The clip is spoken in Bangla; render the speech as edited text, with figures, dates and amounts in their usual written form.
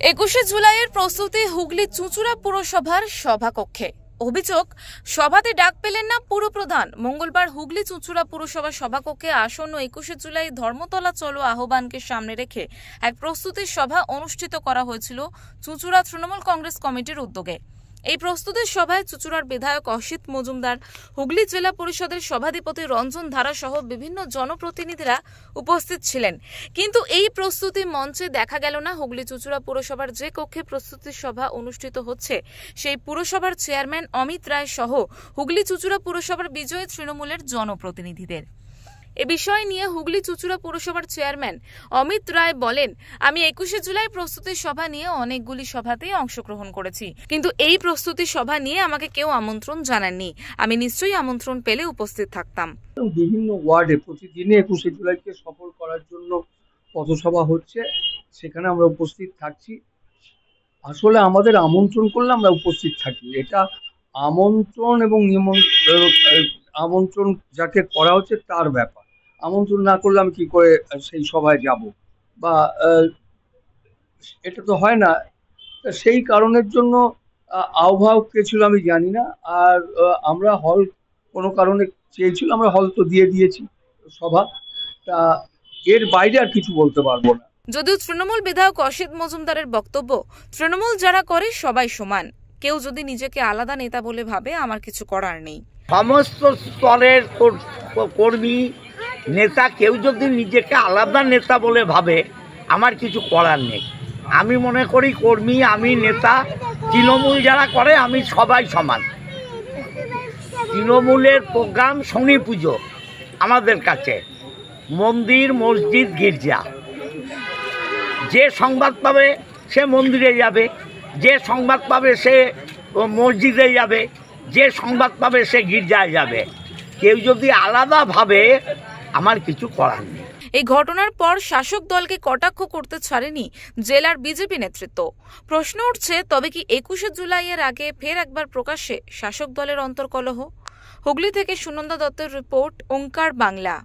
21শে জুলাইয়ের প্রস্তুতি হুগলি চুঁচুড়া পুরসভার সভাকক্ষে। অভিযোগ, সভাতে ডাক পেলেন না পুরপ্রধান। মঙ্গলবার হুগলি চুঁচুড়া পুরসভা সভাকক্ষে আসন্ন 21শে জুলাই ধর্মতলা চলো আহ্বানকে সামনে রেখে এক প্রস্তুতি সভা অনুষ্ঠিত করা হয়েছিল চুঁচুড়া তৃণমূল কংগ্রেস কমিটির উদ্যোগে। এই প্রস্তুতি সভায় চুঁচুড়ার বিধায়ক অসিত মজুমদার, হুগলি জেলা পরিষদের সভাধিপতি রঞ্জন ধারা সহ বিভিন্ন জনপ্রতিনিধিরা উপস্থিত ছিলেন। কিন্তু এই প্রস্তুতি মঞ্চে দেখা গেল না হুগলি চুঁচুড়া পুরসভার যে কক্ষে প্রস্তুতি সভা অনুষ্ঠিত হচ্ছে সেই পুরসভার চেয়ারম্যান অমিত রায় সহ হুগলি চুঁচুড়া পুরসভার বিজয়ী তৃণমূলের জনপ্রতিনিধিদের। এ বিষয় নিয়ে হুগলি চুঁচুড়া পুরসভার চেয়ারম্যান অমিত রায় বলেন, আমি 21শে জুলাই প্রস্তুতি সভা নিয়ে অনেকগুলি সভাতেই অংশগ্রহণ করেছি, কিন্তু এই প্রস্তুতি সভা নিয়ে আমাকে কেউ আমন্ত্রণ জানাননি। আমি নিশ্চয়ই আমন্ত্রণ পেলে উপস্থিত থাকতাম। বিভিন্ন ওয়ার্ডে প্রতিদিনই 21শে জুলাইকে সফল করার জন্য পথসভা হচ্ছে, সেখানে আমরা উপস্থিত থাকছি। আসলে আমাদের আমন্ত্রণ করলে আমরা উপস্থিত থাকি, এটা আমন্ত্রণ এবং আমন্ত্রণ যাকে করা হচ্ছে তার ব্যাপার। আমন্ত্রণ না করলে আমি কি করে সেই সভায় যাব, বা এটা তো হয় না। সেই কারণের জন্য আহ্বায়ক কে ছিল আমি জানি না। আর আমরা হল কোনো কারণে চেয়েছিল, আমরা হল তো দিয়ে দিয়েছি সভা, তা এর বাইরে আর কিছু বলতে পারবো না। যদিও তৃণমূল বিধায়ক অসিত মজুমদারের বক্তব্য, তৃণমূল যারা করে সবাই সমান, কেউ যদি নিজেকে আলাদা নেতা বলে ভাবে আমার কিছু করার নেই। সমস্ত স্তরের কর্মী নেতা কেউ যদি নিজেকে আলাদা নেতা বলে ভাবে আমার কিছু করার নেই। আমি মনে করি কর্মী, আমি নেতা, তৃণমূল যারা করে আমি সবাই সমান। তৃণমূলের প্রোগ্রাম শনি পুজো আমাদের কাছে, মন্দির, মসজিদ, গির্জা। যে সংবাদ পাবে সে মন্দিরে যাবে, যে সংবাদ পাবে সে মসজিদে যাবে, যে সংবাদ পাবে সে গির্জায় যাবে। কেউ যদি আলাদা ভাবে আমার কিছু করার নেই। এই ঘটনার পর শাসক দলকে কটাক্ষ করতে ছাড়েনি জেলার বিজেপি নেতৃত্ব। প্রশ্ন উঠছে, তবে কি 21শে জুলাইয়ের আগে ফের একবার প্রকাশ্যে শাসক দলের অন্তর্কলহ? হুগলি থেকে সুনন্দা দত্তের রিপোর্ট, ওঙ্কার বাংলা।